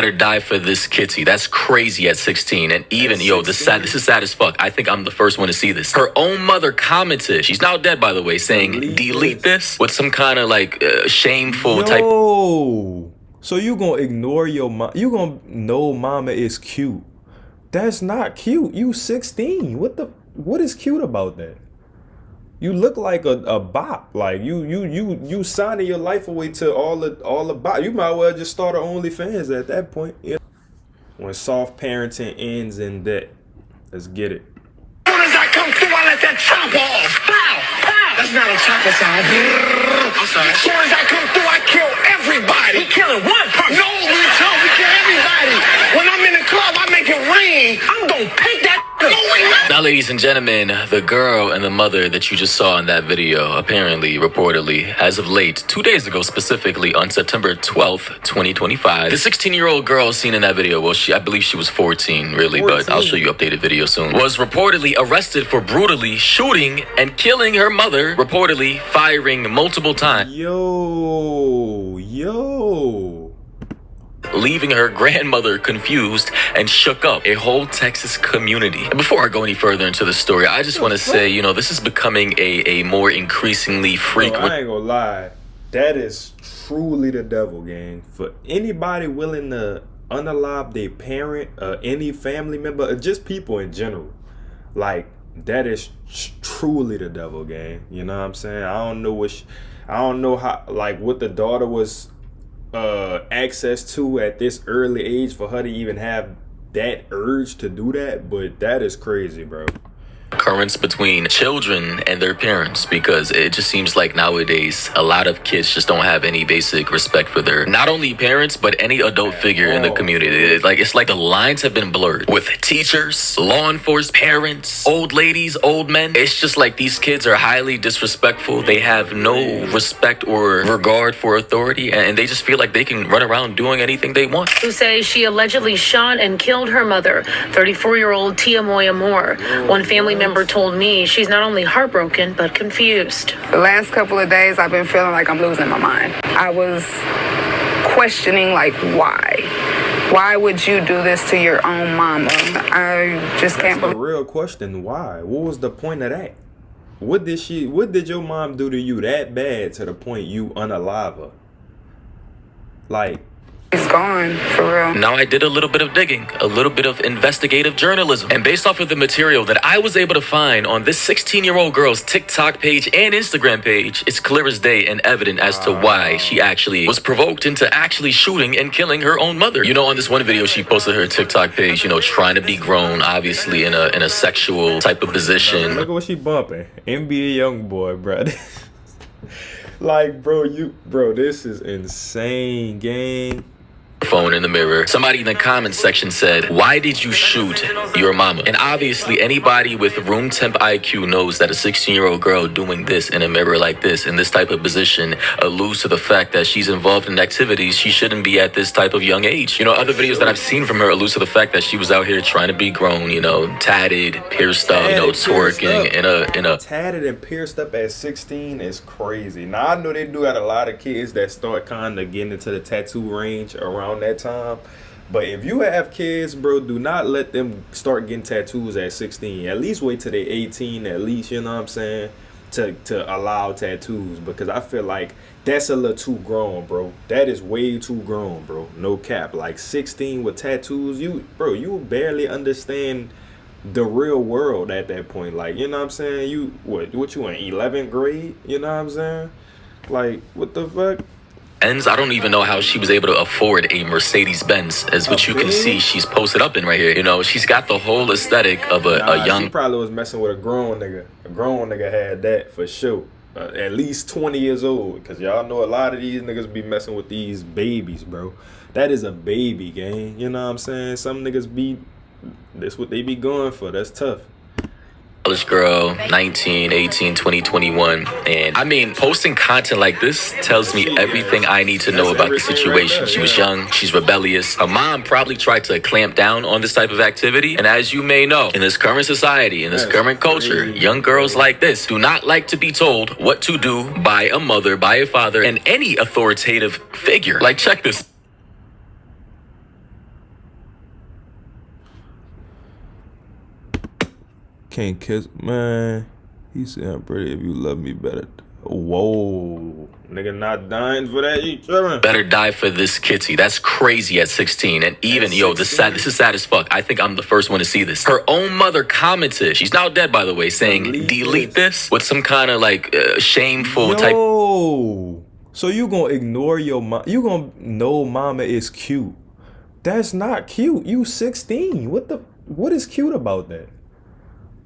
Better die for this kitty. That's crazy at 16. And even, this is sad as fuck. I think I'm the first one to see this. Her own mother commented, she's now dead by the way, saying, delete this with some kind of like shameful type. So you gonna ignore your mom? You gonna know mama is cute? That's not cute. You 16. What is cute about that? You look like a bop. Like you signing your life away to all the bop. You might well just start an OnlyFans at that point. You know? When soft parenting ends in debt. Let's get it. As soon as I come through, I let that chopper off. Pow, pow. That's not a chopper sound. I'm sorry. As soon as I come through, I kill everybody. You killing one person? No, we kill everybody. When I'm in the club, I make it rain. I'm gonna pick that. Now, ladies and gentlemen, the girl and the mother that you just saw in that video, apparently, reportedly, as of late, 2 days ago specifically, on September 12th, 2025, the 16-year-old girl seen in that video, well, I believe she was 14, really, but I'll show you updated video soon, was reportedly arrested for brutally shooting and killing her mother, reportedly firing multiple times. Leaving her grandmother confused and shook up a whole Texas community. And before I go any further into the story, I just want to say, this is becoming a more increasingly frequent... I ain't gonna lie. That is truly the devil, gang. For anybody willing to unalive their parent, any family member, or just people in general, like, that is truly the devil, gang. You know what I'm saying? I don't know how, like, what the daughter was access to at this early age for her to even have that urge to do that, but that is crazy, bro. Occurrence between children and their parents, because it just seems like nowadays a lot of kids just don't have any basic respect for their not only parents but any adult figure in the community. It's like the lines have been blurred with teachers, law enforcement, parents, old ladies, old men. It's just like these kids are highly disrespectful. They have no respect or regard for authority, and they just feel like they can run around doing anything they want. Who say she allegedly shot and killed her mother, 34-year-old Tia Moya Moore. One family member told me she's not only heartbroken but confused. The last couple of days I've been feeling like I'm losing my mind. I was questioning, like, why would you do this to your own mama? I just can't believe. The real question, why? What was the point of that? What did your mom do to you that bad to the point you unalive her? Like, he's gone, for real. Now, I did a little bit of digging, a little bit of investigative journalism. And based off of the material that I was able to find on this 16-year-old girl's TikTok page and Instagram page, it's clear as day and evident as to why she actually was provoked into actually shooting and killing her own mother. On this one video, she posted her TikTok page, trying to be grown, obviously in a sexual type of position. Look at what she bumping. NBA Youngboy, bro. Like, bro, this is insane, gang. Phone in the mirror. Somebody in the comments section said, why did you shoot your mama? And obviously anybody with room temp IQ knows that a 16-year-old girl doing this in a mirror like this in this type of position alludes to the fact that she's involved in activities she shouldn't be at this type of young age. Other videos that I've seen from her allude to the fact that she was out here trying to be grown, tatted, pierced up, twerking in a tatted and pierced up at 16 is crazy. Now I know they do got a lot of kids that start kind of getting into the tattoo range around that time, but if you have kids, bro, do not let them start getting tattoos at 16. At least wait till they 18, at least, you know what I'm saying, to allow tattoos, because I feel like that's a little too grown, bro. That is way too grown, bro. No cap. Like 16 with tattoos, you barely understand the real world at that point. Like, you know what I'm saying, you what you in 11th grade, you know what I'm saying? Like, what the fuck? I don't even know how she was able to afford a Mercedes-Benz, as what you can see she's posted up in right here. She's got the whole aesthetic of a young... She probably was messing with a grown nigga. A grown nigga had that for sure. At least 20 years old, because y'all know a lot of these niggas be messing with these babies, bro. That is a baby, gang. You know what I'm saying? Some niggas that's what they be going for. That's tough. College girl, 19, 18, 20, 21. And I mean, posting content like this tells me everything I need to know about the situation. She was young, she's rebellious. Her mom probably tried to clamp down on this type of activity. And as you may know, in this current society, in this current culture, young girls like this do not like to be told what to do by a mother, by a father, and any authoritative figure. Like, check this. Can't kiss, man. He said, I'm pretty if you love me better. Whoa. Nigga not dying for that. You tripping. Better die for this kitty. That's crazy at 16. And even, yo, this is sad as fuck. I think I'm the first one to see this. Her own mother commented, she's now dead, by the way, saying, delete this with some kind of like shameful type. So you gonna ignore your mom? You gonna know mama is cute? That's not cute. You 16. What is cute about that?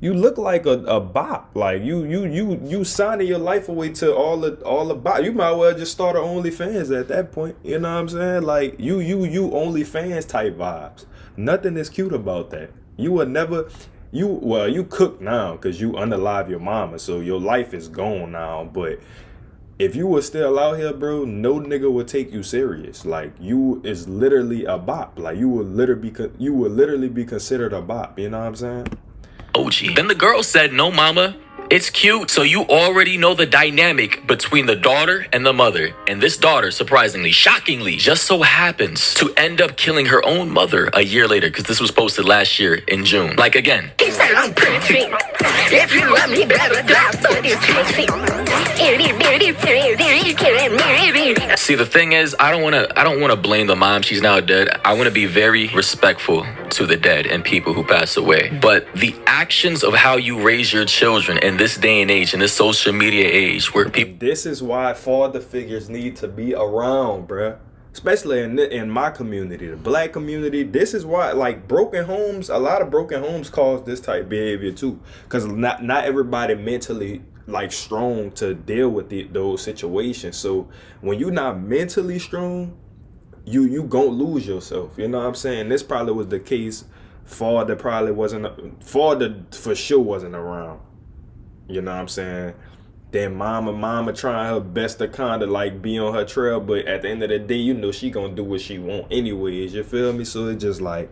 You look like a bop. Like you signing your life away to all the bop. You might well just start an OnlyFans at that point. You know what I'm saying? Like you OnlyFans type vibes. Nothing is cute about that. You would never. You cook now because you unalive your mama, so your life is gone now. But if you were still out here, bro, no nigga would take you serious. Like you is literally a bop. Like you would literally be considered a bop. You know what I'm saying? OG. Then the girl said, no, mama, it's cute. So you already know the dynamic between the daughter and the mother. And this daughter, surprisingly, shockingly, just so happens to end up killing her own mother a year later, because this was posted last year in June. Like, again. He said I'm pretty. If you love me, better die for this kitty. See, the thing is, I don't want to blame the mom. She's now dead. I want to be very respectful to the dead and people who pass away. But the actions of how you raise your children in this day and age, in this social media age, where people... This is why father figures need to be around, bruh. Especially in my community, the black community. This is why, like, broken homes, a lot of broken homes cause this type behavior too. Because not everybody mentally, like, strong to deal with those situations. So when you're not mentally strong, you gonna lose yourself. You know what I'm saying? This probably was the case. Father for sure wasn't around. You know what I'm saying? Then mama trying her best to kind of like be on her trail, but at the end of the day, you know she gonna do what she want anyways. You feel me? So it's just like,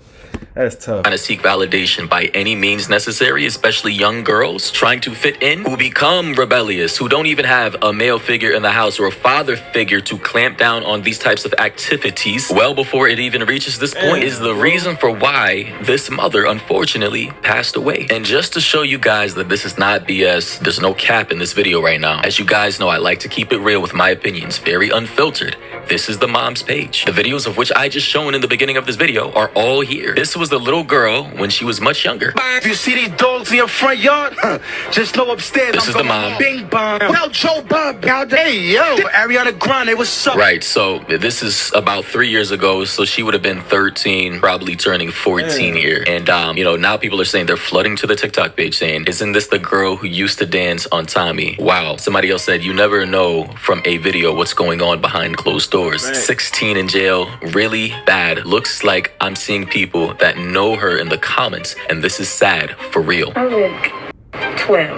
that's tough. Trying to seek validation by any means necessary, especially young girls trying to fit in, who become rebellious, who don't even have a male figure in the house or a father figure to clamp down on these types of activities well before it even reaches this point, is the reason for why this mother unfortunately passed away. And just to show you guys that this is not BS, there's no cap in this video right now. As you guys know, I like to keep it real with my opinions, very unfiltered. This is the mom's page. The videos of which I just shown in the beginning of this video are all here. This was the little girl when she was much younger. If you see these dogs in your front yard, just know upstairs. This is the mom. Bing bong. Well, Joe Bob. Hey, yo. Ariana Grande, what's up? Right, so this is about 3 years ago, so she would have been 13, probably turning 14 here. And, you know, now people are saying, they're flooding to the TikTok page saying, isn't this the girl who used to dance on Tommy? Wow. Somebody else said, you never know from a video what's going on behind closed doors. Right. 16 in jail, really bad. Looks like I'm seeing people that know her in the comments, and this is sad for real. I look 12.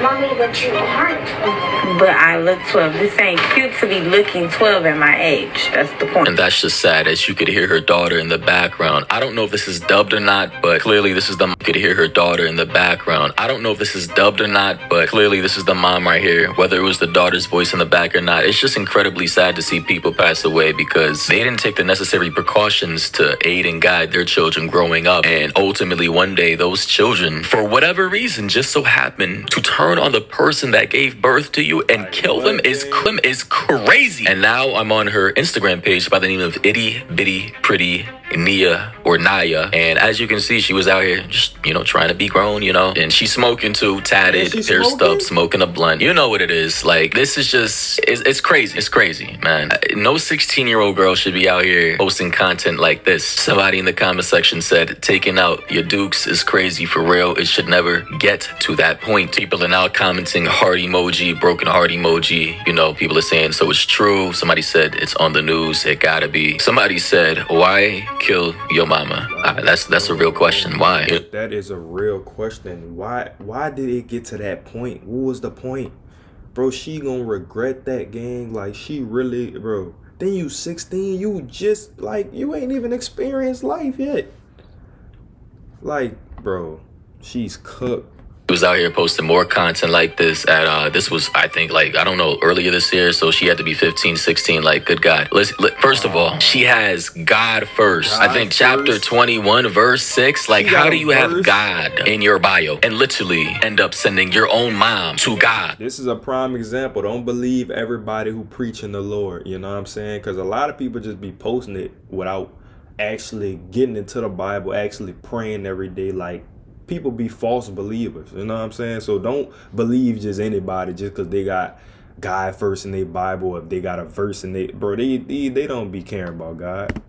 Mommy, but you aren't 12. But I look 12. This ain't cute to be looking 12 at my age. That's the point. And that's just sad, as you could hear her daughter in the background. I don't know if this is dubbed or not, but clearly this is the mom. You could hear her daughter in the background. I don't know if this is dubbed or not, but clearly this is the mom right here. Whether it was the daughter's voice in the back or not, it's just incredibly sad to see people pass away because they didn't take the necessary precautions to aid and guide their children growing up. And ultimately, one day, those children, for whatever reason, just so happen to turn on the person that gave birth to you and kill them is crazy. And now I'm on her Instagram page by the name of Itty Bitty Pretty Nia or Naya, and as you can see, she was out here just, you know, trying to be grown, you know, and she's smoking too, tatted, pierced up, smoking a blunt. You know what it is. Like, this is just, it's crazy. It's crazy, man. No 16-year-old girl should be out here posting content like this. Somebody in the comment section said, taking out your dukes is crazy for real. It should never get to that point. People are now commenting heart emoji, broken heart emoji. You know, people are saying, so it's true. Somebody said, it's on the news. It gotta be. Somebody said, why kill your mama? That's a real question. Why? That is a real question. Why did it get to that point? What was the point? Bro, she gonna regret that, gang. Like, she really, bro. Then you 16, you just, like, you ain't even experienced life yet. Like, bro, she's cooked. was out here posting more content like this at this was, I think, like, I don't know, earlier this year, so she had to be 15, 16. Like, good God. First of all, she has God first. I think chapter 21 verse 6. Like, how do you have God in your bio and literally end up sending your own mom to God? This is a prime example. Don't believe everybody who preaching the Lord, you know what I'm saying? Because a lot of people just be posting it without actually getting into the Bible, actually praying every day. Like, people be false believers, you know what I'm saying? So don't believe just anybody just because they got God first in their Bible. If they got a verse in they, bro, they don't be caring about God.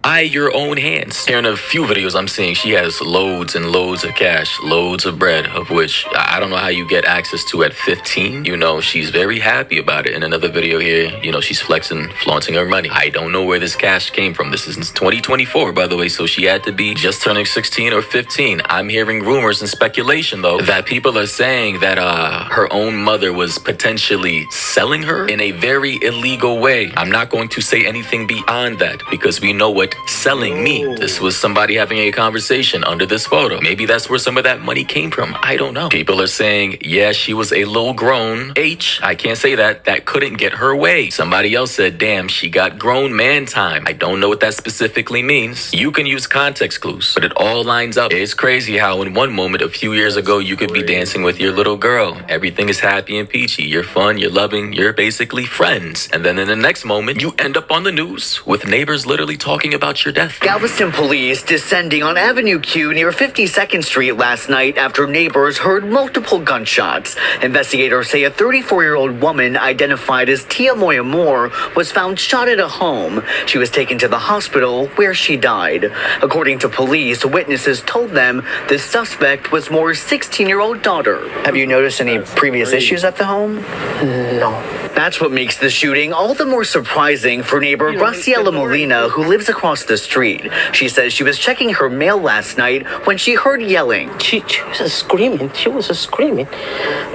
By your own hands. Here in a few videos I'm seeing, she has loads and loads of cash, loads of bread, of which I don't know how you get access to at 15. You know, she's very happy about it. In another video here, you know, she's flexing, flaunting her money. I don't know where this cash came from. This is in 2024, by the way, so she had to be just turning 16 or 15. I'm hearing rumors and speculation, though, that people are saying that her own mother was potentially selling her in a very illegal way. I'm not going to say anything beyond that because we know what selling means. This was somebody having a conversation under this photo. Maybe that's where some of that money came from. I don't know. People are saying, yeah, she was a little grown. I can't say that. That couldn't get her way. Somebody else said, damn, she got grown man time. I don't know what that specifically means. You can use context clues, but it all lines up. It's crazy how in one moment a few years ago, you could be dancing with your little girl. Everything is happy and peachy. You're fun, you're loving, you're basically friends. And then in the next moment, you end up on the news with neighbors literally talking about your death. Galveston police descending on Avenue Q near 52nd Street last night after neighbors heard multiple gunshots. Investigators say a 34-year-old woman identified as Tia Moya Moore was found shot at a home. She was taken to the hospital where she died. According to police, witnesses told them the suspect was Moore's 16-year-old daughter. Have you noticed any previous issues at the home? No. That's what makes the shooting all the more surprising for neighbor Graciela Molina, who lives across the street. She says she was checking her mail last night when she heard yelling. She was screaming. She was screaming.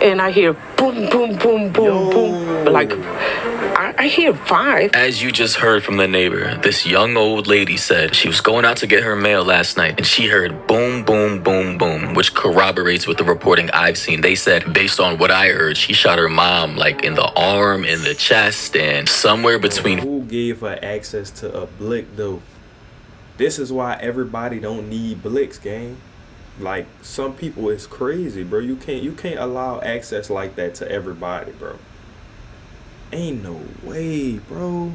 And I hear boom, boom, boom, boom, boom. Like, I hear 5. As you just heard from the neighbor, this young old lady said she was going out to get her mail last night and she heard boom, boom, boom, boom, which corroborates with the reporting I've seen. They said, based on what I heard, she shot her mom like in the arm, in the chest, and somewhere between. Who gave her access to a blick though? This is why everybody don't need blicks, gang. Like, some people is crazy, bro. You can't allow access like that to everybody, bro. Ain't no way, bro.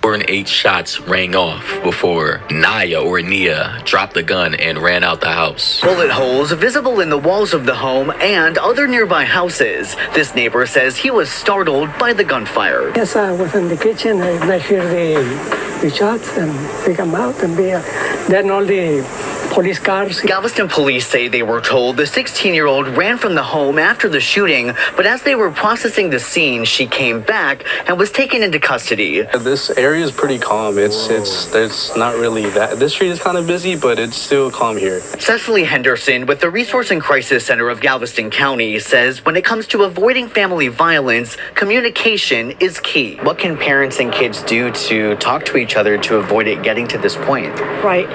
4 and 8 shots rang off before Nia dropped the gun and ran out the house. Bullet holes visible in the walls of the home and other nearby houses. This neighbor says he was startled by the gunfire. Yes, I was in the kitchen and I hear the shots and they come out and then all the police cars. Galveston police say they were told the 16-year-old ran from the home after the shooting, but as they were processing the scene, she came back and was taken into custody. This area is pretty calm. There's not really that. This street is kind of busy, but it's still calm here. Cecily Henderson with the Resource and Crisis Center of Galveston County says when it comes to avoiding family violence, communication is key. What can parents and kids do to talk to each other to avoid it getting to this point? Right.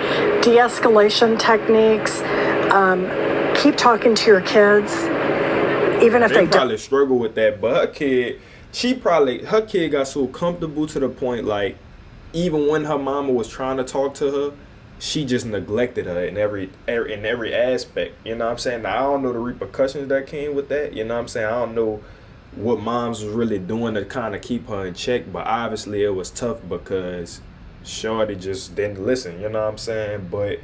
De-escalation techniques. Keep talking to your kids, even if they probably struggle with that. But her kid got so comfortable to the point, like, even when her mama was trying to talk to her, she just neglected her in every aspect. You know what I'm saying? Now, I don't know the repercussions that came with that. You know what I'm saying? I don't know what moms was really doing to kind of keep her in check, but obviously it was tough because shorty just didn't listen. You know what I'm saying? But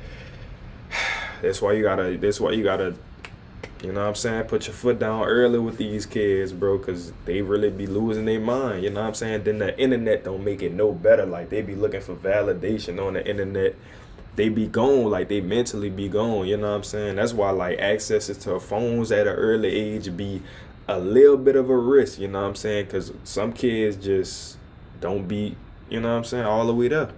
that's why you gotta, you know what I'm saying, put your foot down early with these kids, bro, because they really be losing their mind, you know what I'm saying? Then the internet don't make it no better. Like, they be looking for validation on the internet. They be gone, like, they mentally be gone, you know what I'm saying? That's why, like, accesses to phones at an early age be a little bit of a risk, you know what I'm saying? Because some kids just don't be, you know what I'm saying, all the way there.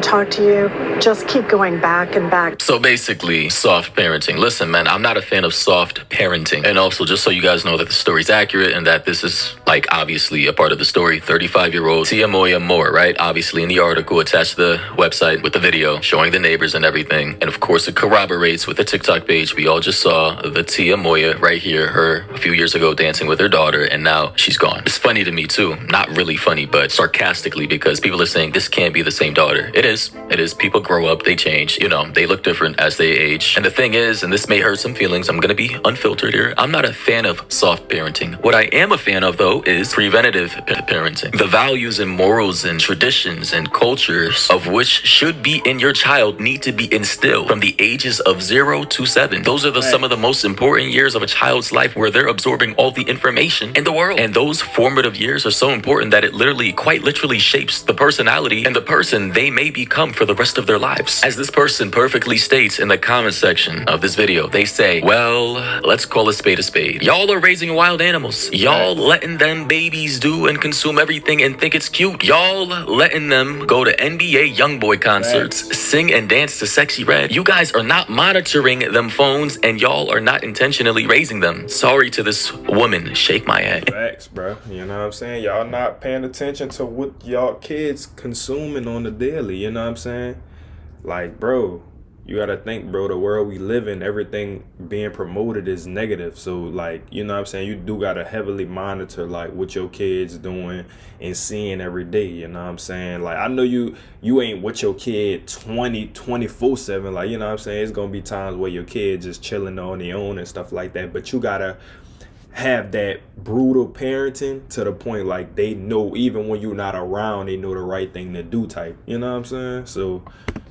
talk to you, just keep going back and back. So basically, soft parenting. Listen, man, I'm not a fan of soft parenting. And also, just so you guys know that the story's accurate and that this is, like, obviously a part of the story, 35-year-old Tia Moore, right? Obviously, in the article attached to the website with the video showing the neighbors and everything. And of course, it corroborates with the TikTok page. We all just saw the Tia Moore right here, her a few years ago dancing with her daughter, and now she's gone. It's funny to me, too. Not really funny, but sarcastically, because people are saying this can't be the same daughter. It is. It is. People grow up, they change. You know, they look different as they age. And the thing is, and this may hurt some feelings, I'm going to be unfiltered here. I'm not a fan of soft parenting. What I am a fan of, though, is preventative parenting. The values and morals and traditions and cultures of which should be in your child need to be instilled from the ages of 0 to 7. Those are some of the most important years of a child's life where they're absorbing all the information in the world. And those formative years are so important that it literally, quite literally, shapes the personality and the person they may become for the rest of their lives. As this person perfectly states in the comment section of this video, they say, well, let's call a spade a spade. Y'all are raising wild animals. Y'all letting them babies do and consume everything and think it's cute. Y'all letting them go to NBA YoungBoy concerts, sing and dance to Sexy Red. You guys are not monitoring them phones, and y'all are not intentionally raising them. Sorry to this woman. Shake my head. Facts, bro. You know what I'm saying? Y'all not paying attention to what y'all kids consuming on the daily. You know what I'm saying? Like, bro, you gotta think, bro, the world we live in, everything being promoted is negative. So, like, you know what I'm saying? You do gotta heavily monitor, like, what your kids doing and seeing every day. You know what I'm saying? Like, I know you ain't with your kid 24/7. Like, you know what I'm saying? It's gonna be times where your kid just chilling on their own and stuff like that. But you gotta have that brutal parenting to the point, like, they know even when you're not around, they know the right thing to do type. You know what I'm saying? So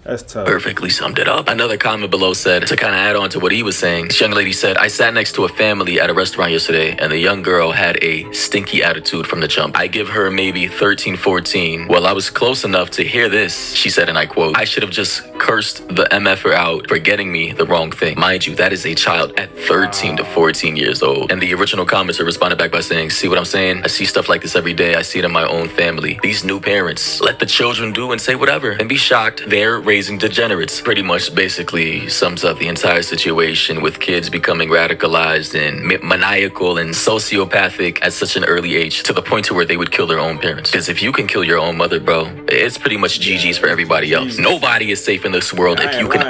that's tough. Perfectly summed it up. Another comment below said, to kind of add on to what he was saying, this young lady said, I sat next to a family at a restaurant yesterday, and the young girl had a stinky attitude from the jump. I give her maybe 13, 14. Well, I was close enough to hear this. She said, and I quote, I should have just cursed the MFer out for getting me the wrong thing. Mind you, that is a child at 13 to 14 years old. And the original commenter responded back by saying, see what I'm saying? I see stuff like this every day. I see it in my own family. These new parents let the children do and say whatever and be shocked they're raising degenerates. Pretty much basically sums up the entire situation with kids becoming radicalized and maniacal and sociopathic at such an early age, to the point to where they would kill their own parents. Because if you can kill your own mother, bro, it's pretty much GG's for everybody else. Nobody is safe in this world if you can.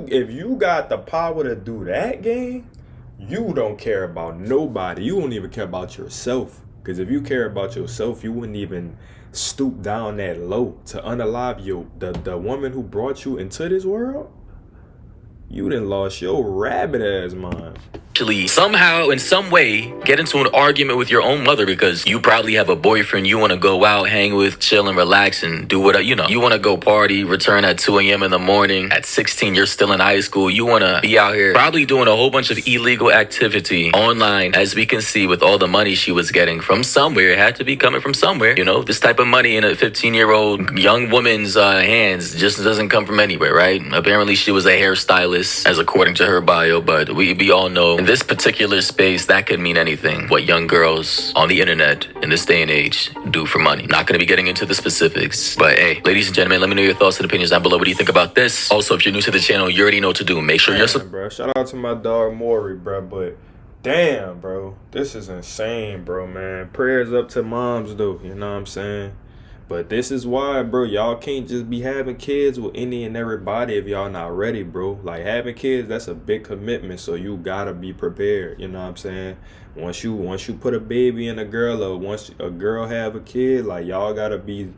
If you got the power to do that, gang, you don't care about nobody. You won't even care about yourself. Because if you care about yourself, you wouldn't even stoop down that low to unalive the woman who brought you into this world. You done lost your rabbit ass mind. Somehow, in some way, get into an argument with your own mother because you probably have a boyfriend you want to go out, hang with, chill and relax and do what, you know. You want to go party, return at 2 a.m. in the morning. At 16, you're still in high school. You want to be out here probably doing a whole bunch of illegal activity online. As we can see with all the money she was getting from somewhere, it had to be coming from somewhere. You know, this type of money in a 15-year-old young woman's hands just doesn't come from anywhere, right? Apparently, she was a hairstylist, as according to her bio, but we all know in this particular space, that could mean anything. What young girls on the internet in this day and age do for money. Not going to be getting into the specifics, but hey, ladies and gentlemen, let me know your thoughts and opinions down below. What do you think about this? Also, if you're new to the channel, you already know what to do. Make sure you're bro. Shout out to my dog Maury, bro. But damn, bro, this is insane, bro, man. Prayers up to moms, though. You know what I'm saying? But this is why, bro, y'all can't just be having kids with any and everybody if y'all not ready, bro. Like, having kids, that's a big commitment, so you gotta be prepared, you know what I'm saying? Once you put a baby in a girl, or once a girl have a kid, like, y'all gotta be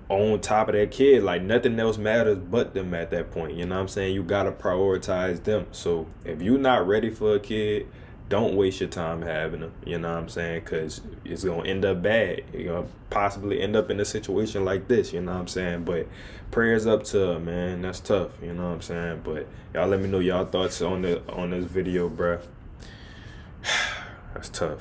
on top of that kid. Like, nothing else matters but them at that point, you know what I'm saying? You gotta prioritize them. So if you're not ready for a kid, don't waste your time having them, you know what I'm saying? Because it's going to end up bad. You're going to possibly end up in a situation like this, you know what I'm saying? But prayers up to her, man. That's tough, you know what I'm saying? But y'all let me know y'all thoughts on this video, bruh. That's tough.